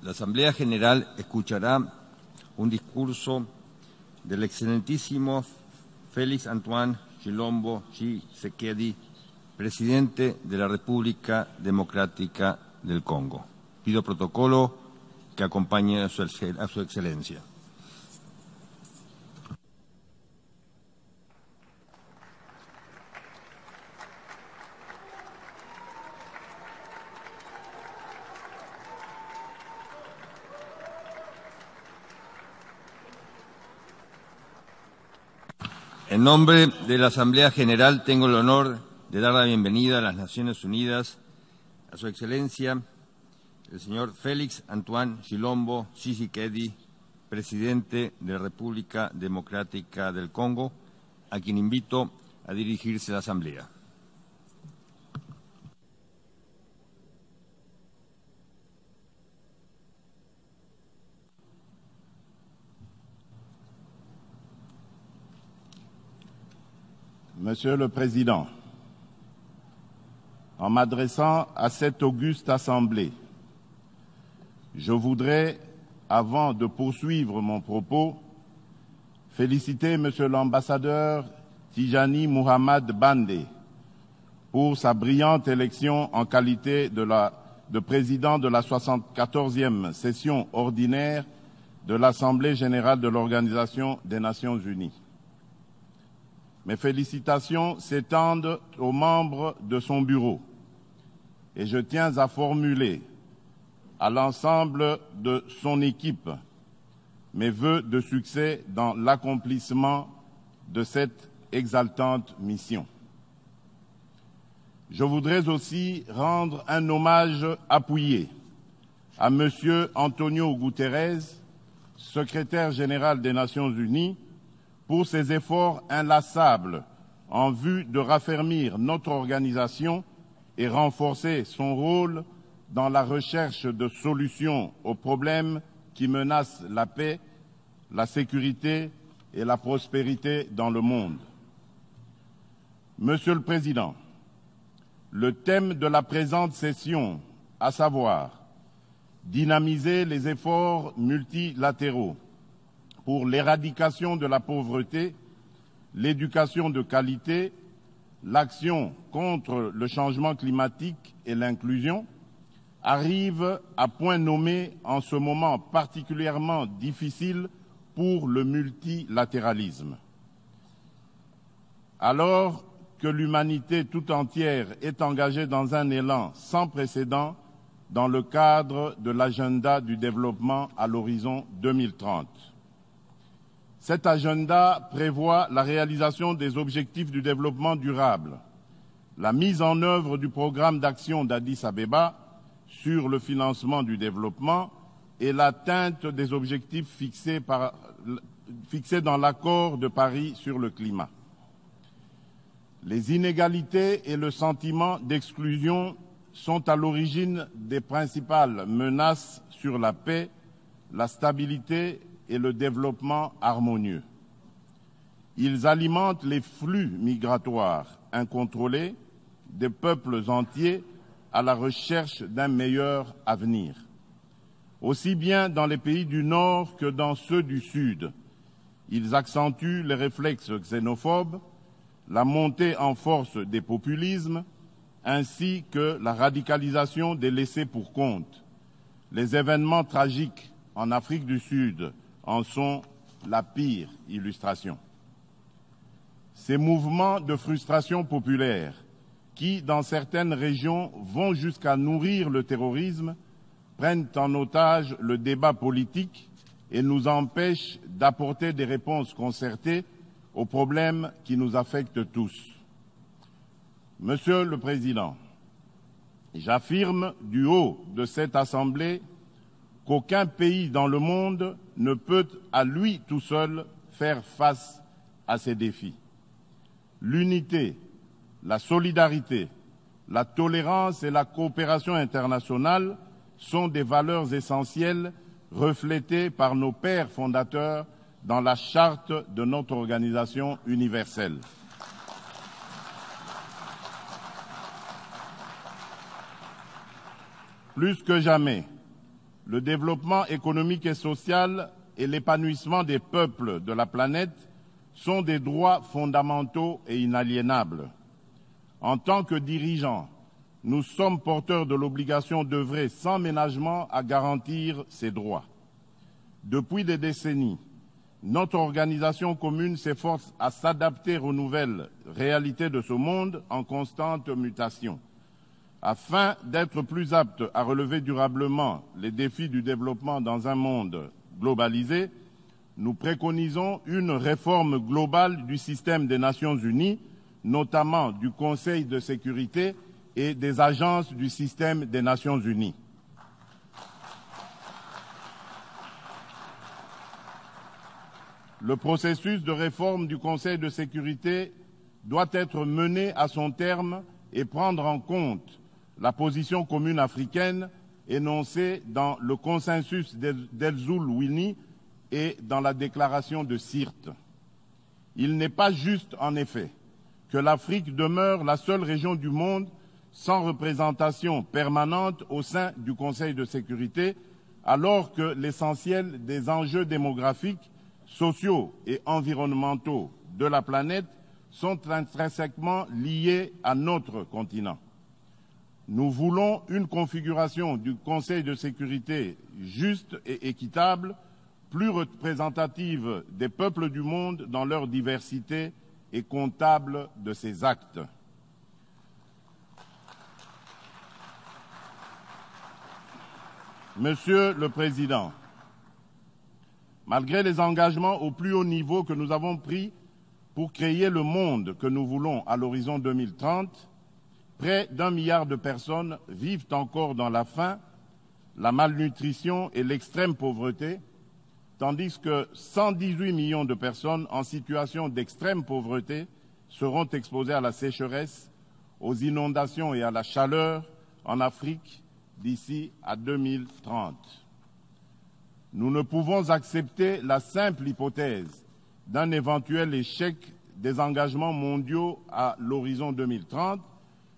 La Asamblea General escuchará un discurso del excelentísimo Félix Antoine Tshilombo Tshisekedi, presidente de la República Democrática del Congo. Pido protocolo que acompañe a su excelencia. En nombre de la Asamblea General tengo el honor de dar la bienvenida a las Naciones Unidas a su excelencia el señor Félix Antoine Tshilombo Tshisekedi, presidente de la República Democrática del Congo, a quien invito a dirigirse a la Asamblea. Monsieur le Président, en m'adressant à cette auguste Assemblée, je voudrais, avant de poursuivre mon propos, féliciter Monsieur l'ambassadeur Tijani Muhammad Bande pour sa brillante élection en qualité de président de la 74e session ordinaire de l'Assemblée générale de l'Organisation des Nations unies. Mes félicitations s'étendent aux membres de son bureau et je tiens à formuler à l'ensemble de son équipe mes vœux de succès dans l'accomplissement de cette exaltante mission. Je voudrais aussi rendre un hommage appuyé à M. Antonio Guterres, secrétaire général des Nations unies, pour ses efforts inlassables en vue de raffermir notre organisation et renforcer son rôle dans la recherche de solutions aux problèmes qui menacent la paix, la sécurité et la prospérité dans le monde. Monsieur le Président, le thème de la présente session, à savoir dynamiser les efforts multilatéraux pour l'éradication de la pauvreté, l'éducation de qualité, l'action contre le changement climatique et l'inclusion, arrive à point nommé en ce moment particulièrement difficile pour le multilatéralisme. Alors que l'humanité tout entière est engagée dans un élan sans précédent dans le cadre de l'agenda du développement à l'horizon 2030. Cet agenda prévoit la réalisation des objectifs du développement durable, la mise en œuvre du programme d'action d'Addis Abeba sur le financement du développement et l'atteinte des objectifs fixés dans l'accord de Paris sur le climat. Les inégalités et le sentiment d'exclusion sont à l'origine des principales menaces sur la paix, la stabilité et le développement harmonieux. Ils alimentent les flux migratoires incontrôlés des peuples entiers à la recherche d'un meilleur avenir. Aussi bien dans les pays du Nord que dans ceux du Sud, ils accentuent les réflexes xénophobes, la montée en force des populismes, ainsi que la radicalisation des laissés pour compte. Les événements tragiques en Afrique du Sud en sont la pire illustration. Ces mouvements de frustration populaire qui, dans certaines régions, vont jusqu'à nourrir le terrorisme, prennent en otage le débat politique et nous empêchent d'apporter des réponses concertées aux problèmes qui nous affectent tous. Monsieur le Président, j'affirme du haut de cette Assemblée qu'aucun pays dans le monde ne peut à lui tout seul faire face à ces défis. L'unité, la solidarité, la tolérance et la coopération internationale sont des valeurs essentielles reflétées par nos pères fondateurs dans la charte de notre organisation universelle. Plus que jamais, le développement économique et social et l'épanouissement des peuples de la planète sont des droits fondamentaux et inaliénables. En tant que dirigeants, nous sommes porteurs de l'obligation d'œuvrer sans ménagement à garantir ces droits. Depuis des décennies, notre organisation commune s'efforce à s'adapter aux nouvelles réalités de ce monde en constante mutation. Afin d'être plus apte à relever durablement les défis du développement dans un monde globalisé, nous préconisons une réforme globale du système des Nations Unies, notamment du Conseil de sécurité et des agences du système des Nations Unies. Le processus de réforme du Conseil de sécurité doit être mené à son terme et prendre en compte la position commune africaine énoncée dans le consensus d'El Zoul-Wini et dans la déclaration de Sirte. Il n'est pas juste, en effet, que l'Afrique demeure la seule région du monde sans représentation permanente au sein du Conseil de sécurité, alors que l'essentiel des enjeux démographiques, sociaux et environnementaux de la planète sont intrinsèquement liés à notre continent. Nous voulons une configuration du Conseil de sécurité juste et équitable, plus représentative des peuples du monde dans leur diversité et comptable de ses actes. Monsieur le Président, malgré les engagements au plus haut niveau que nous avons pris pour créer le monde que nous voulons à l'horizon 2030, près d'1 milliard de personnes vivent encore dans la faim, la malnutrition et l'extrême pauvreté, tandis que 118 millions de personnes en situation d'extrême pauvreté seront exposées à la sécheresse, aux inondations et à la chaleur en Afrique d'ici à 2030. Nous ne pouvons accepter la simple hypothèse d'un éventuel échec des engagements mondiaux à l'horizon 2030,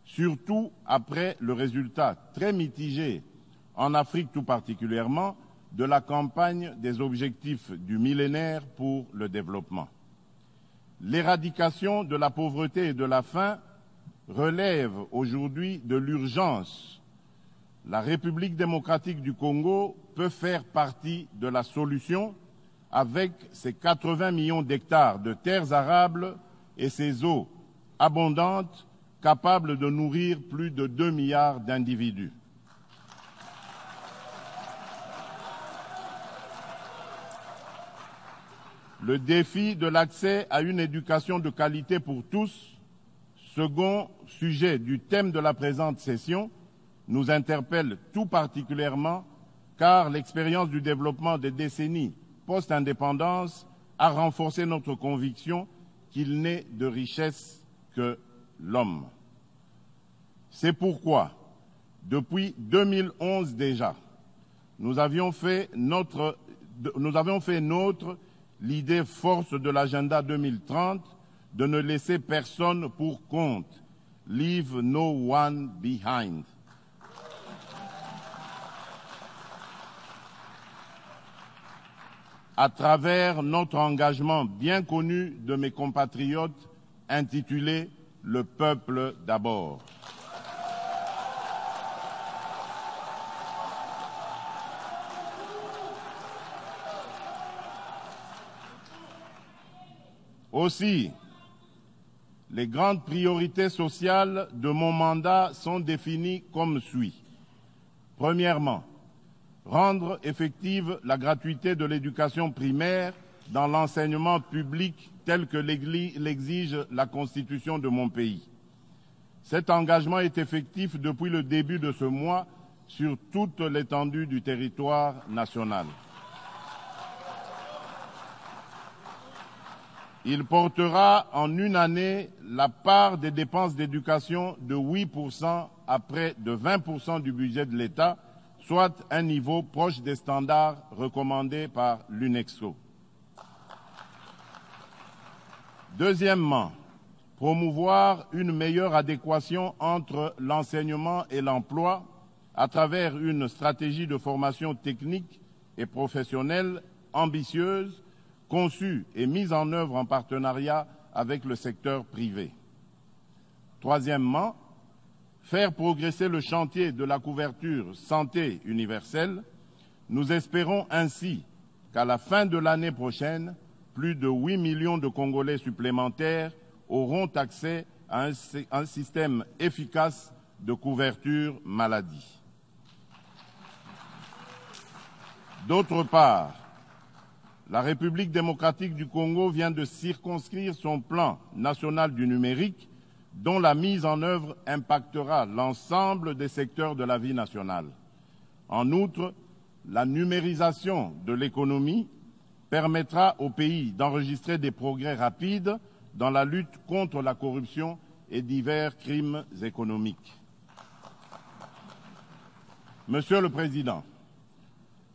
surtout après le résultat très mitigé, en Afrique tout particulièrement, de la campagne des objectifs du millénaire pour le développement. L'éradication de la pauvreté et de la faim relève aujourd'hui de l'urgence. La République démocratique du Congo peut faire partie de la solution avec ses 80 millions d'hectares de terres arables et ses eaux abondantes capables de nourrir plus de 2 milliards d'individus. Le défi de l'accès à une éducation de qualité pour tous, second sujet du thème de la présente session, nous interpelle tout particulièrement car l'expérience du développement des décennies post-indépendance a renforcé notre conviction qu'il n'est de richesse que l'homme. C'est pourquoi, depuis 2011 déjà, nous avions fait nôtre l'idée force de l'agenda 2030 de ne laisser personne pour compte. Leave no one behind. À travers notre engagement bien connu de mes compatriotes intitulé « Le peuple d'abord ». Aussi, les grandes priorités sociales de mon mandat sont définies comme suit. Premièrement, rendre effective la gratuité de l'éducation primaire dans l'enseignement public tel que l'exige la Constitution de mon pays. Cet engagement est effectif depuis le début de ce mois sur toute l'étendue du territoire national. Il portera en une année la part des dépenses d'éducation de 8% à près de 20% du budget de l'État, soit un niveau proche des standards recommandés par l'UNESCO. Deuxièmement, promouvoir une meilleure adéquation entre l'enseignement et l'emploi à travers une stratégie de formation technique et professionnelle ambitieuse, conçue et mise en œuvre en partenariat avec le secteur privé. Troisièmement, faire progresser le chantier de la couverture santé universelle. Nous espérons ainsi qu'à la fin de l'année prochaine, plus de 8 millions de Congolais supplémentaires auront accès à un système efficace de couverture maladie. D'autre part, la République démocratique du Congo vient de circonscrire son plan national du numérique, dont la mise en œuvre impactera l'ensemble des secteurs de la vie nationale. En outre, la numérisation de l'économie permettra au pays d'enregistrer des progrès rapides dans la lutte contre la corruption et divers crimes économiques. Monsieur le Président,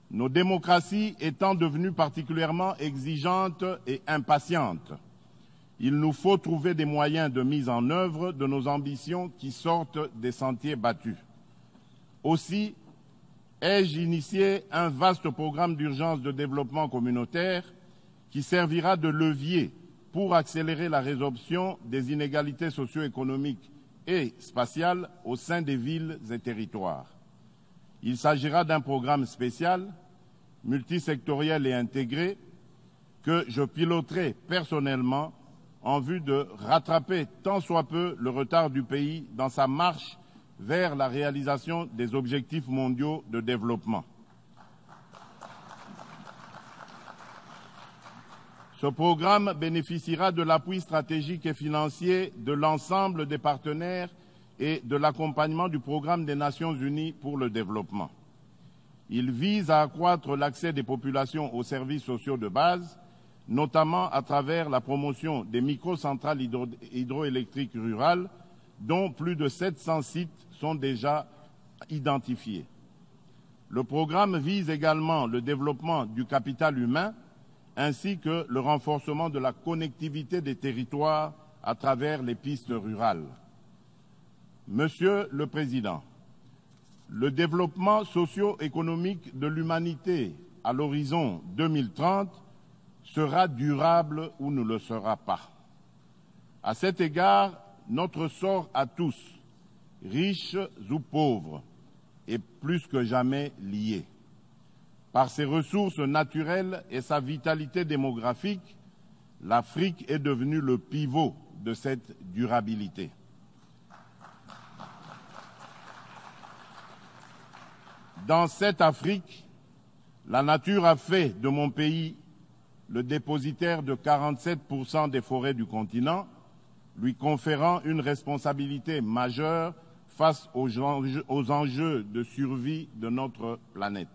nos démocraties étant devenues particulièrement exigeantes et impatientes, il nous faut trouver des moyens de mise en œuvre de nos ambitions qui sortent des sentiers battus. Aussi, ai-je initié un vaste programme d'urgence de développement communautaire qui servira de levier pour accélérer la résorption des inégalités socio-économiques et spatiales au sein des villes et territoires. Il s'agira d'un programme spécial, multisectoriel et intégré, que je piloterai personnellement en vue de rattraper tant soit peu le retard du pays dans sa marche vers la réalisation des objectifs mondiaux de développement. Ce programme bénéficiera de l'appui stratégique et financier de l'ensemble des partenaires et de l'accompagnement du Programme des Nations Unies pour le développement. Il vise à accroître l'accès des populations aux services sociaux de base, notamment à travers la promotion des microcentrales hydroélectriques rurales, dont plus de 700 sites sont déjà identifiés. Le programme vise également le développement du capital humain ainsi que le renforcement de la connectivité des territoires à travers les pistes rurales. Monsieur le Président, le développement socio-économique de l'humanité à l'horizon 2030 sera durable ou ne le sera pas. À cet égard, notre sort à tous, riches ou pauvres, est plus que jamais lié. Par ses ressources naturelles et sa vitalité démographique, l'Afrique est devenue le pivot de cette durabilité. Dans cette Afrique, la nature a fait de mon pays le dépositaire de 47% des forêts du continent, lui conférant une responsabilité majeure face aux enjeux de survie de notre planète.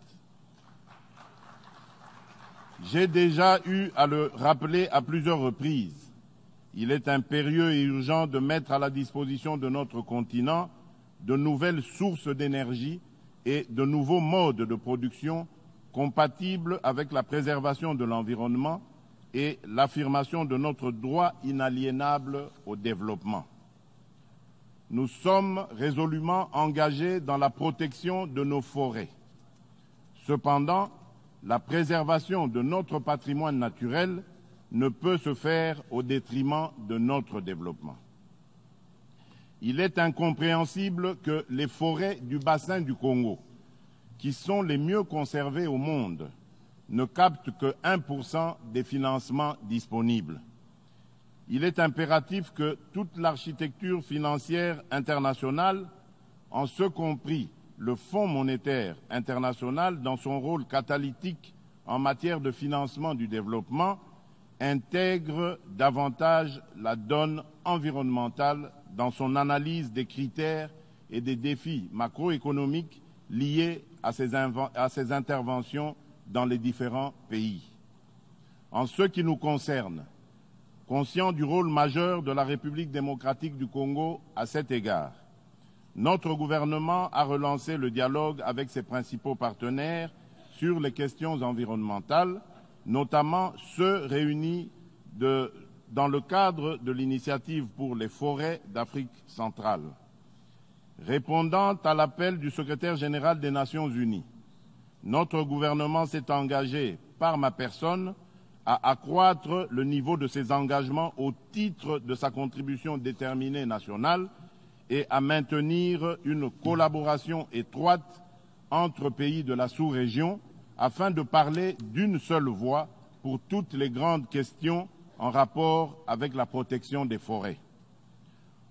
J'ai déjà eu à le rappeler à plusieurs reprises. Il est impérieux et urgent de mettre à la disposition de notre continent de nouvelles sources d'énergie et de nouveaux modes de production compatibles avec la préservation de l'environnement et l'affirmation de notre droit inaliénable au développement. Nous sommes résolument engagés dans la protection de nos forêts. Cependant, la préservation de notre patrimoine naturel ne peut se faire au détriment de notre développement. Il est incompréhensible que les forêts du bassin du Congo, qui sont les mieux conservées au monde, ne captent que 1% des financements disponibles. Il est impératif que toute l'architecture financière internationale, en ce compris le Fonds monétaire international dans son rôle catalytique en matière de financement du développement, intègre davantage la donne environnementale dans son analyse des critères et des défis macroéconomiques liés à ces interventions dans les différents pays. En ce qui nous concerne, conscient du rôle majeur de la République démocratique du Congo à cet égard, notre gouvernement a relancé le dialogue avec ses principaux partenaires sur les questions environnementales, notamment ceux réunis dans le cadre de l'initiative pour les forêts d'Afrique centrale. Répondant à l'appel du secrétaire général des Nations Unies, notre gouvernement s'est engagé, par ma personne, à accroître le niveau de ses engagements au titre de sa contribution déterminée nationale et à maintenir une collaboration étroite entre pays de la sous-région afin de parler d'une seule voix pour toutes les grandes questions en rapport avec la protection des forêts.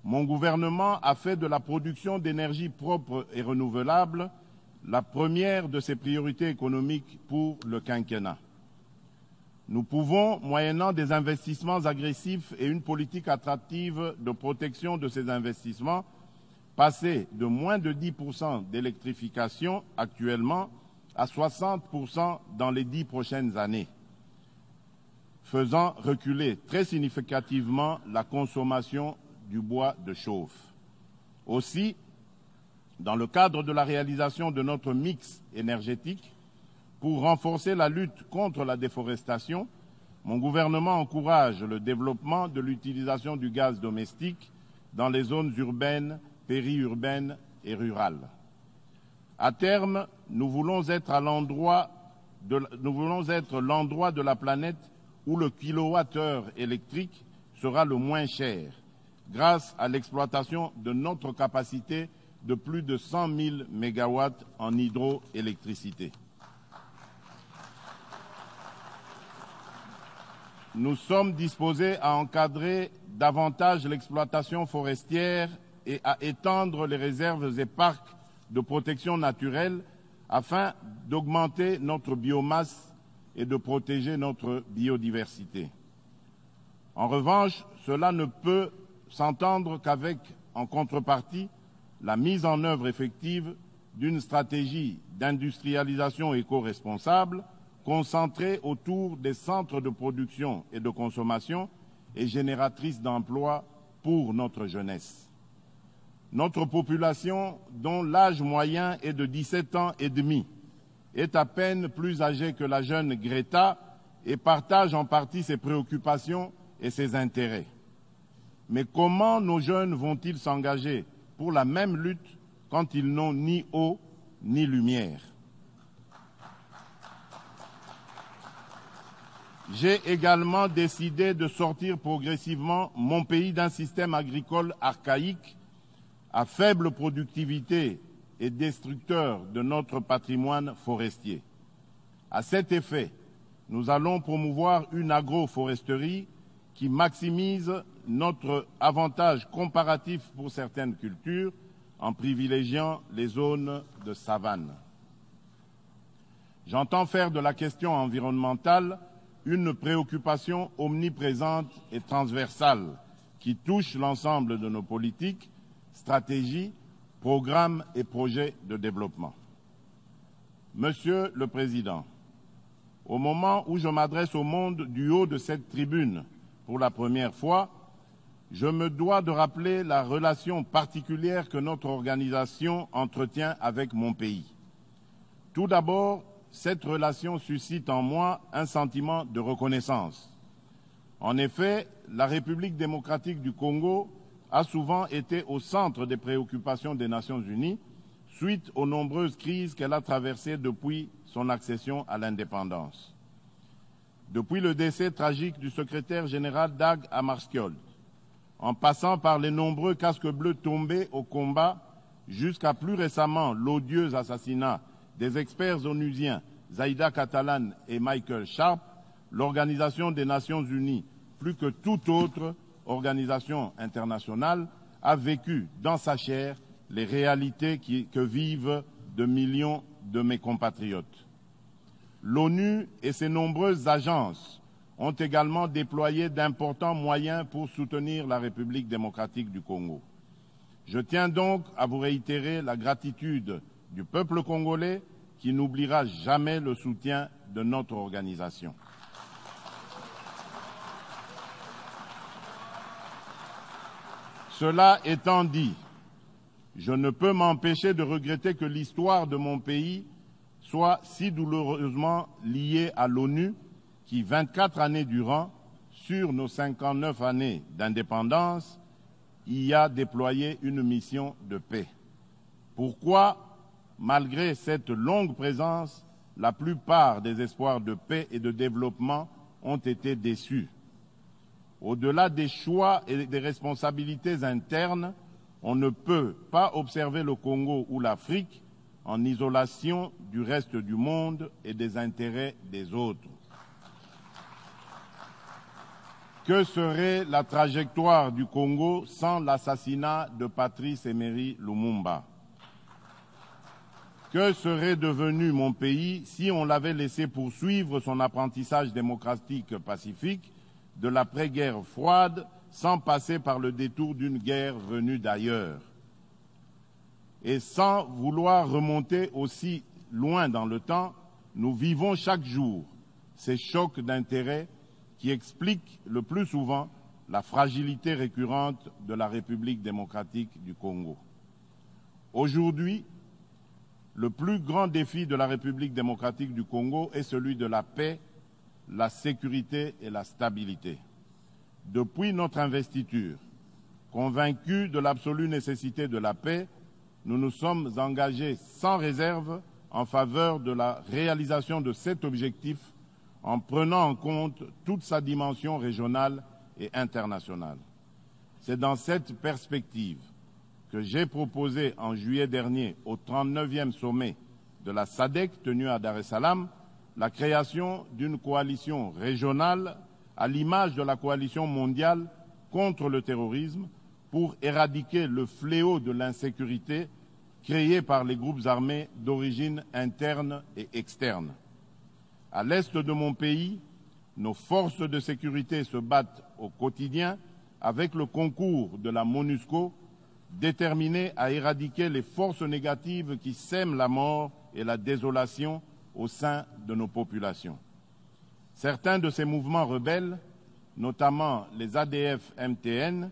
Mon gouvernement a fait de la production d'énergie propre et renouvelable la première de ses priorités économiques pour le quinquennat. Nous pouvons, moyennant des investissements agressifs et une politique attractive de protection de ces investissements, passer de moins de 10% d'électrification actuellement à 60% dans les 10 prochaines années, faisant reculer très significativement la consommation du bois de chauffe. Aussi, dans le cadre de la réalisation de notre mix énergétique, pour renforcer la lutte contre la déforestation, mon gouvernement encourage le développement de l'utilisation du gaz domestique dans les zones urbaines, périurbaines et rurales. À terme, nous voulons être l'endroit de la planète où le kilowattheure électrique sera le moins cher, grâce à l'exploitation de notre capacité de plus de 100 000 mégawatts en hydroélectricité. Nous sommes disposés à encadrer davantage l'exploitation forestière et à étendre les réserves et parcs de protection naturelle afin d'augmenter notre biomasse et de protéger notre biodiversité. En revanche, cela ne peut s'entendre qu'avec, en contrepartie, la mise en œuvre effective d'une stratégie d'industrialisation éco-responsable concentrée autour des centres de production et de consommation et génératrice d'emplois pour notre jeunesse. Notre population, dont l'âge moyen est de 17 ans et demi, est à peine plus âgée que la jeune Greta et partage en partie ses préoccupations et ses intérêts. Mais comment nos jeunes vont-ils s'engager pour la même lutte quand ils n'ont ni eau ni lumière? J'ai également décidé de sortir progressivement mon pays d'un système agricole archaïque à faible productivité et destructeur de notre patrimoine forestier. À cet effet, nous allons promouvoir une agroforesterie qui maximise notre avantage comparatif pour certaines cultures en privilégiant les zones de savane. J'entends faire de la question environnementale une préoccupation omniprésente et transversale qui touche l'ensemble de nos politiques, stratégies, programmes et projets de développement. Monsieur le Président, au moment où je m'adresse au monde du haut de cette tribune pour la première fois, je me dois de rappeler la relation particulière que notre organisation entretient avec mon pays. Tout d'abord, cette relation suscite en moi un sentiment de reconnaissance. En effet, la République démocratique du Congo a souvent été au centre des préoccupations des Nations Unies suite aux nombreuses crises qu'elle a traversées depuis son accession à l'indépendance. Depuis le décès tragique du secrétaire général Dag Hammarskjöld, en passant par les nombreux casques bleus tombés au combat, jusqu'à plus récemment l'odieux assassinat des experts onusiens Zaïda Catalan et Michael Sharp, l'Organisation des Nations Unies, plus que toute autre organisation internationale, a vécu dans sa chair les réalités que vivent de millions de mes compatriotes. L'ONU et ses nombreuses agences ont également déployé d'importants moyens pour soutenir la République démocratique du Congo. Je tiens donc à vous réitérer la gratitude du peuple congolais qui n'oubliera jamais le soutien de notre organisation. Cela étant dit, je ne peux m'empêcher de regretter que l'histoire de mon pays soit si douloureusement liée à l'ONU qui, 24 années durant, sur nos 59 années d'indépendance, y a déployé une mission de paix. Pourquoi, malgré cette longue présence, la plupart des espoirs de paix et de développement ont été déçus? Au-delà des choix et des responsabilités internes, on ne peut pas observer le Congo ou l'Afrique en isolation du reste du monde et des intérêts des autres. Que serait la trajectoire du Congo sans l'assassinat de Patrice Emery Lumumba? Que serait devenu mon pays si on l'avait laissé poursuivre son apprentissage démocratique pacifique de l'après-guerre froide sans passer par le détour d'une guerre venue d'ailleurs? Et sans vouloir remonter aussi loin dans le temps, nous vivons chaque jour ces chocs d'intérêts qui expliquent le plus souvent la fragilité récurrente de la République démocratique du Congo. Aujourd'hui, le plus grand défi de la République démocratique du Congo est celui de la paix, la sécurité et la stabilité. Depuis notre investiture, convaincus de l'absolue nécessité de la paix, nous nous sommes engagés sans réserve en faveur de la réalisation de cet objectif en prenant en compte toute sa dimension régionale et internationale. C'est dans cette perspective que j'ai proposé en juillet dernier au 39e sommet de la SADC tenu à Dar es Salaam la création d'une coalition régionale à l'image de la coalition mondiale contre le terrorisme pour éradiquer le fléau de l'insécurité créé par les groupes armés d'origine interne et externe. À l'est de mon pays, nos forces de sécurité se battent au quotidien avec le concours de la MONUSCO, déterminée à éradiquer les forces négatives qui sèment la mort et la désolation au sein de nos populations. Certains de ces mouvements rebelles, notamment les ADF-MTN,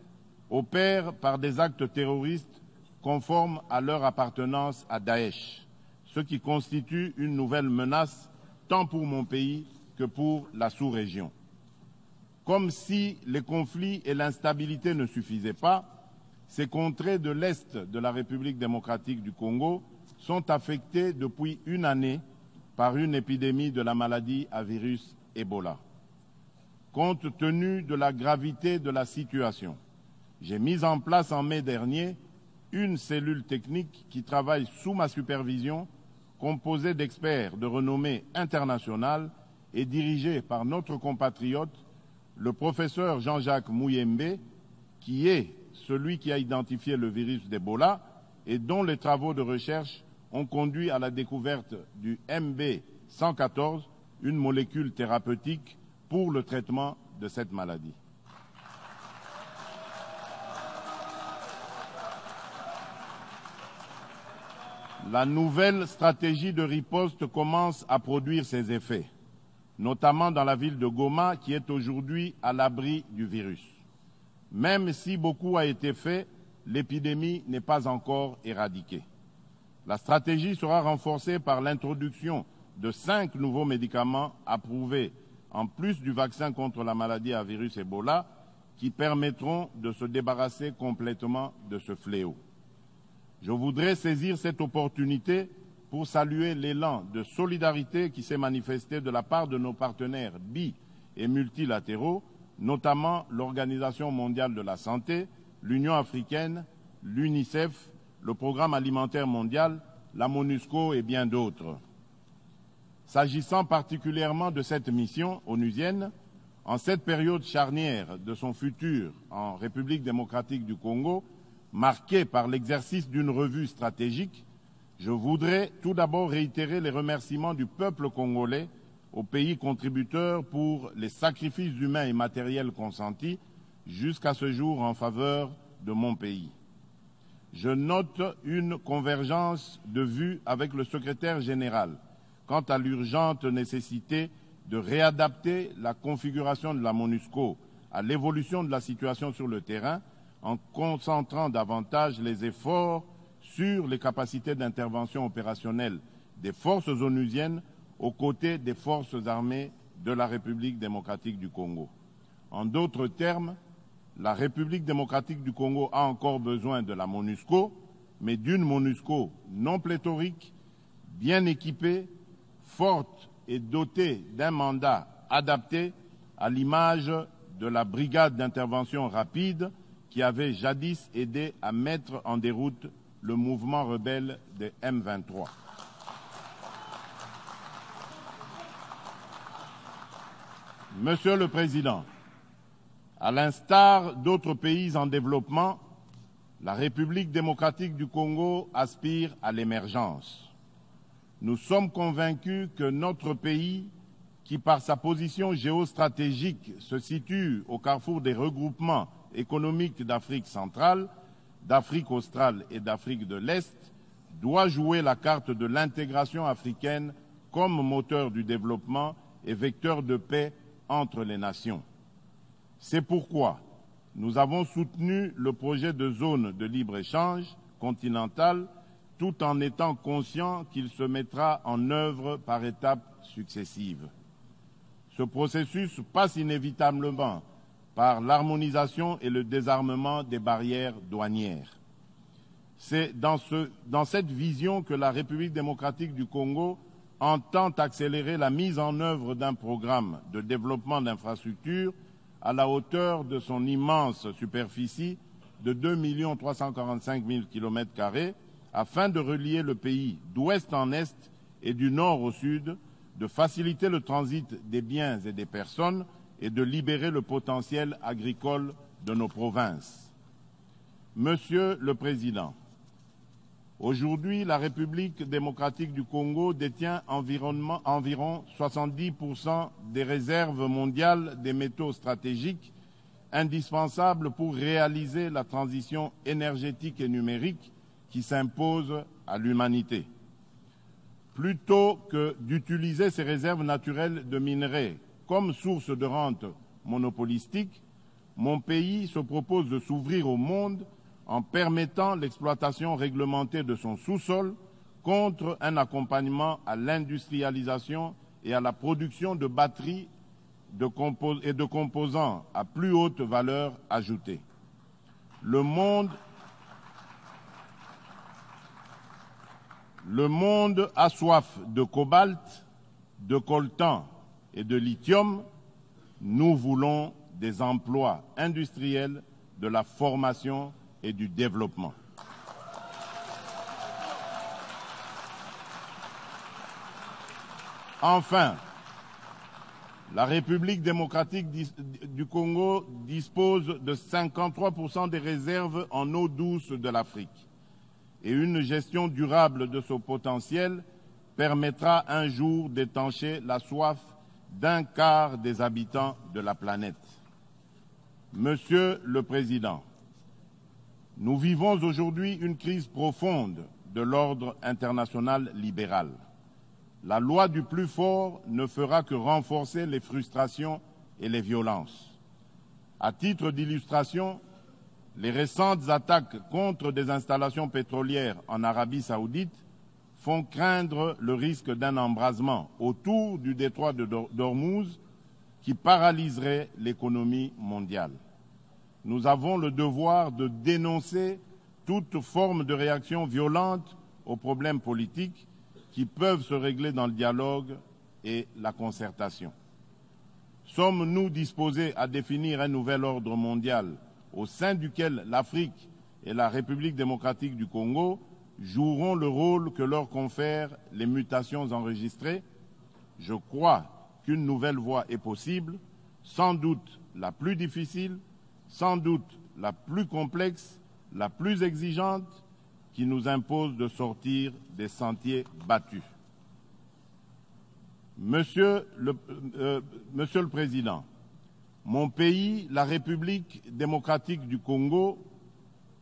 opèrent par des actes terroristes conformes à leur appartenance à Daesh, ce qui constitue une nouvelle menace tant pour mon pays que pour la sous-région. Comme si les conflits et l'instabilité ne suffisaient pas, ces contrées de l'Est de la République démocratique du Congo sont affectées depuis une année par une épidémie de la maladie à virus Ebola. Compte tenu de la gravité de la situation, j'ai mis en place en mai dernier une cellule technique qui travaille sous ma supervision, composée d'experts de renommée internationale et dirigée par notre compatriote, le professeur Jean-Jacques Mouyembe, qui est celui qui a identifié le virus d'Ebola et dont les travaux de recherche ont conduit à la découverte du MB114, une molécule thérapeutique pour le traitement de cette maladie. La nouvelle stratégie de riposte commence à produire ses effets, notamment dans la ville de Goma qui est aujourd'hui à l'abri du virus. Même si beaucoup a été fait, l'épidémie n'est pas encore éradiquée. La stratégie sera renforcée par l'introduction de 5 nouveaux médicaments approuvés, en plus du vaccin contre la maladie à virus Ebola, qui permettront de se débarrasser complètement de ce fléau. Je voudrais saisir cette opportunité pour saluer l'élan de solidarité qui s'est manifesté de la part de nos partenaires bi- et multilatéraux, notamment l'Organisation mondiale de la santé, l'Union africaine, l'UNICEF, le Programme alimentaire mondial, la MONUSCO et bien d'autres. S'agissant particulièrement de cette mission onusienne, en cette période charnière de son futur en République démocratique du Congo, marquée par l'exercice d'une revue stratégique, je voudrais tout d'abord réitérer les remerciements du peuple congolais aux pays contributeurs pour les sacrifices humains et matériels consentis jusqu'à ce jour en faveur de mon pays. Je note une convergence de vues avec le secrétaire général quant à l'urgente nécessité de réadapter la configuration de la MONUSCO à l'évolution de la situation sur le terrain en concentrant davantage les efforts sur les capacités d'intervention opérationnelle des forces onusiennes aux côtés des forces armées de la République démocratique du Congo. En d'autres termes, la République démocratique du Congo a encore besoin de la MONUSCO, mais d'une MONUSCO non pléthorique, bien équipée, forte et dotée d'un mandat adapté à l'image de la brigade d'intervention rapide qui avait jadis aidé à mettre en déroute le mouvement rebelle des M23. Monsieur le Président, à l'instar d'autres pays en développement, la République démocratique du Congo aspire à l'émergence. Nous sommes convaincus que notre pays, qui par sa position géostratégique se situe au carrefour des regroupements économiques d'Afrique centrale, d'Afrique australe et d'Afrique de l'Est, doit jouer la carte de l'intégration africaine comme moteur du développement et vecteur de paix entre les nations. C'est pourquoi nous avons soutenu le projet de zone de libre-échange continentale tout en étant conscients qu'il se mettra en œuvre par étapes successives. Ce processus passe inévitablement par l'harmonisation et le désarmement des barrières douanières. C'est dans cette vision que la République démocratique du Congo entend accélérer la mise en œuvre d'un programme de développement d'infrastructures à la hauteur de son immense superficie de 2 345 000 km² afin de relier le pays d'ouest en est et du nord au sud, de faciliter le transit des biens et des personnes et de libérer le potentiel agricole de nos provinces. Monsieur le Président, aujourd'hui, la République démocratique du Congo détient environ 70% des réserves mondiales des métaux stratégiques indispensables pour réaliser la transition énergétique et numérique qui s'impose à l'humanité. Plutôt que d'utiliser ces réserves naturelles de minerais comme source de rente monopolistique, mon pays se propose de s'ouvrir au monde en permettant l'exploitation réglementée de son sous-sol contre un accompagnement à l'industrialisation et à la production de batteries et de composants à plus haute valeur ajoutée. Le monde a soif de cobalt, de coltan et de lithium. Nous voulons des emplois industriels, de la formation et du développement. Enfin, la République démocratique du Congo dispose de 53% des réserves en eau douce de l'Afrique. Et une gestion durable de ce potentiel permettra un jour d'étancher la soif d'un quart des habitants de la planète. Monsieur le Président, nous vivons aujourd'hui une crise profonde de l'ordre international libéral. La loi du plus fort ne fera que renforcer les frustrations et les violences. À titre d'illustration, les récentes attaques contre des installations pétrolières en Arabie saoudite font craindre le risque d'un embrasement autour du détroit d'Ormuz qui paralyserait l'économie mondiale. Nous avons le devoir de dénoncer toute forme de réaction violente aux problèmes politiques qui peuvent se régler dans le dialogue et la concertation. Sommes-nous disposés à définir un nouvel ordre mondial au sein duquel l'Afrique et la République démocratique du Congo joueront le rôle que leur confèrent les mutations enregistrées? Je crois qu'une nouvelle voie est possible, sans doute la plus difficile, sans doute la plus complexe, la plus exigeante, qui nous impose de sortir des sentiers battus. Monsieur le Président, mon pays, la République démocratique du Congo,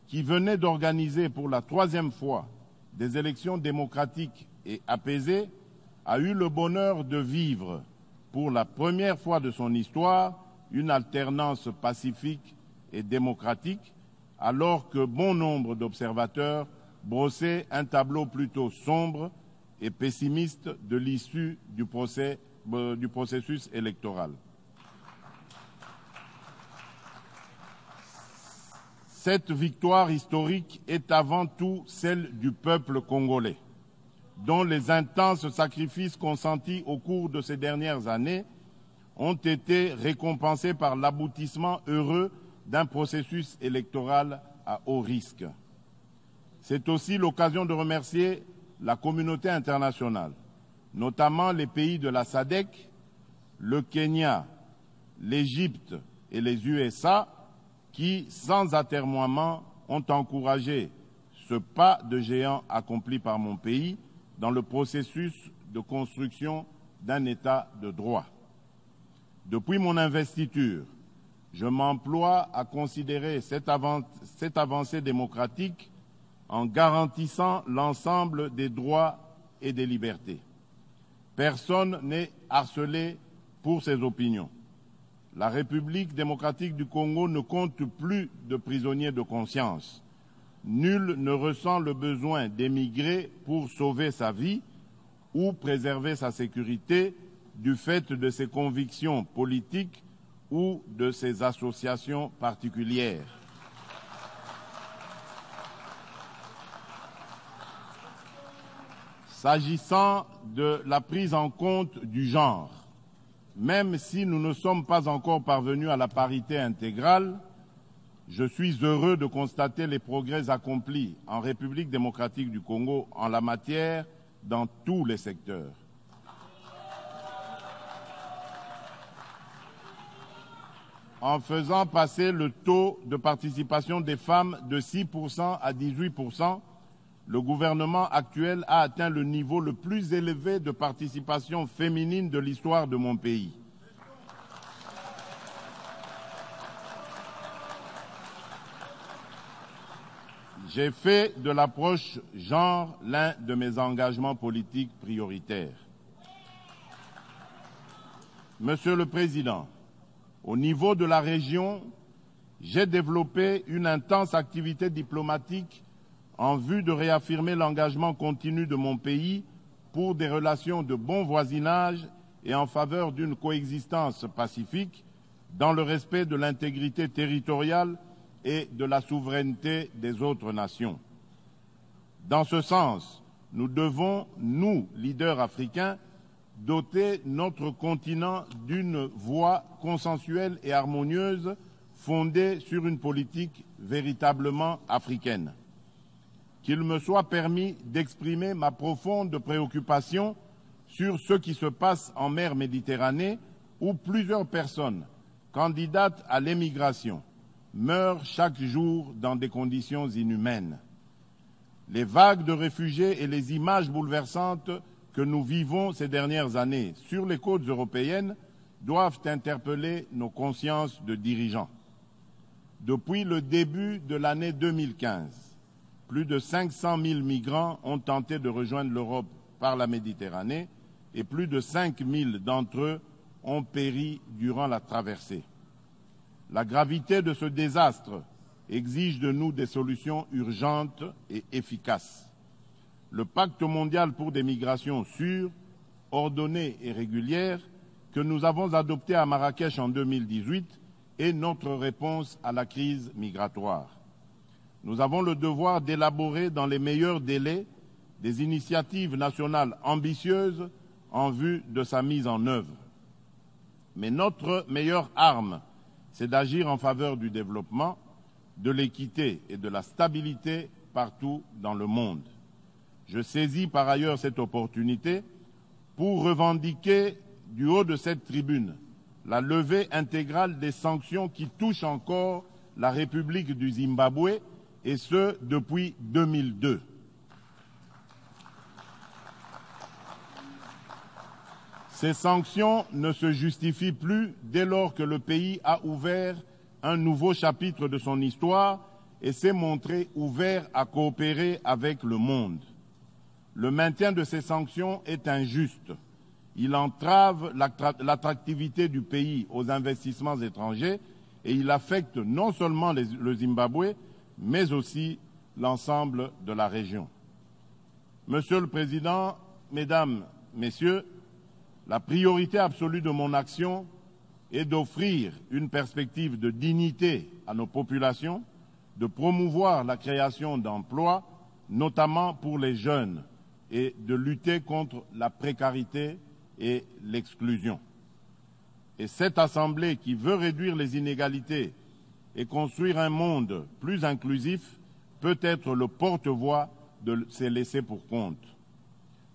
qui venait d'organiser pour la 3e fois des élections démocratiques et apaisées, a eu le bonheur de vivre, pour la première fois de son histoire, une alternance pacifique et démocratique, alors que bon nombre d'observateurs brossaient un tableau plutôt sombre et pessimiste de l'issue du processus électoral. Cette victoire historique est avant tout celle du peuple congolais, dont les intenses sacrifices consentis au cours de ces dernières années ont été récompensés par l'aboutissement heureux d'un processus électoral à haut risque. C'est aussi l'occasion de remercier la communauté internationale, notamment les pays de la SADC, le Kenya, l'Égypte et les USA, qui, sans atermoiement, ont encouragé ce pas de géant accompli par mon pays dans le processus de construction d'un État de droit. Depuis mon investiture, je m'emploie à considérer cette avancée démocratique en garantissant l'ensemble des droits et des libertés. Personne n'est harcelé pour ses opinions. La République démocratique du Congo ne compte plus de prisonniers de conscience. Nul ne ressent le besoin d'émigrer pour sauver sa vie ou préserver sa sécurité du fait de ses convictions politiques ou de ses associations particulières. S'agissant de la prise en compte du genre, même si nous ne sommes pas encore parvenus à la parité intégrale, je suis heureux de constater les progrès accomplis en République démocratique du Congo en la matière dans tous les secteurs. En faisant passer le taux de participation des femmes de 6% à 18%, le gouvernement actuel a atteint le niveau le plus élevé de participation féminine de l'histoire de mon pays. J'ai fait de l'approche genre l'un de mes engagements politiques prioritaires. Monsieur le Président, au niveau de la région, j'ai développé une intense activité diplomatique en vue de réaffirmer l'engagement continu de mon pays pour des relations de bon voisinage et en faveur d'une coexistence pacifique dans le respect de l'intégrité territoriale et de la souveraineté des autres nations. Dans ce sens, nous devons, nous, leaders africains, doter notre continent d'une voie consensuelle et harmonieuse fondée sur une politique véritablement africaine. Qu'il me soit permis d'exprimer ma profonde préoccupation sur ce qui se passe en mer Méditerranée où plusieurs personnes candidates à l'émigration meurent chaque jour dans des conditions inhumaines. Les vagues de réfugiés et les images bouleversantes que nous vivons ces dernières années sur les côtes européennes doivent interpeller nos consciences de dirigeants. Depuis le début de l'année 2015, plus de 500 000 migrants ont tenté de rejoindre l'Europe par la Méditerranée et plus de 5 000 d'entre eux ont péri durant la traversée. La gravité de ce désastre exige de nous des solutions urgentes et efficaces. Le Pacte mondial pour des migrations sûres, ordonnées et régulières que nous avons adopté à Marrakech en 2018 est notre réponse à la crise migratoire. Nous avons le devoir d'élaborer dans les meilleurs délais des initiatives nationales ambitieuses en vue de sa mise en œuvre. Mais notre meilleure arme, c'est d'agir en faveur du développement, de l'équité et de la stabilité partout dans le monde. Je saisis par ailleurs cette opportunité pour revendiquer du haut de cette tribune la levée intégrale des sanctions qui touchent encore la République du Zimbabwe, et ce depuis 2002. Ces sanctions ne se justifient plus dès lors que le pays a ouvert un nouveau chapitre de son histoire et s'est montré ouvert à coopérer avec le monde. Le maintien de ces sanctions est injuste. Il entrave l'attractivité du pays aux investissements étrangers et il affecte non seulement le Zimbabwe, mais aussi l'ensemble de la région. Monsieur le Président, Mesdames, Messieurs, la priorité absolue de mon action est d'offrir une perspective de dignité à nos populations, de promouvoir la création d'emplois, notamment pour les jeunes, et de lutter contre la précarité et l'exclusion. Et cette Assemblée qui veut réduire les inégalités et construire un monde plus inclusif peut être le porte-voix de ces laissés pour compte.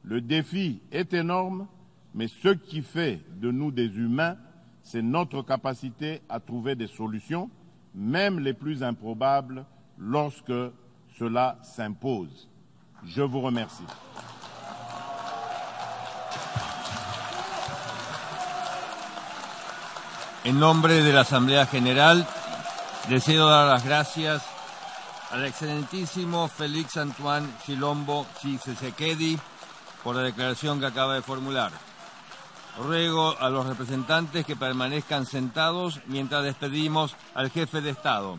Le défi est énorme, mais ce qui fait de nous des humains, c'est notre capacité à trouver des solutions, même les plus improbables, lorsque cela s'impose. Je vous remercie. En nombre de la Asamblea General, deseo dar las gracias al excelentísimo Félix Antoine Chilombo Tshisekedi por la declaración que acaba de formular. Ruego a los representantes que permanezcan sentados mientras despedimos al jefe de Estado.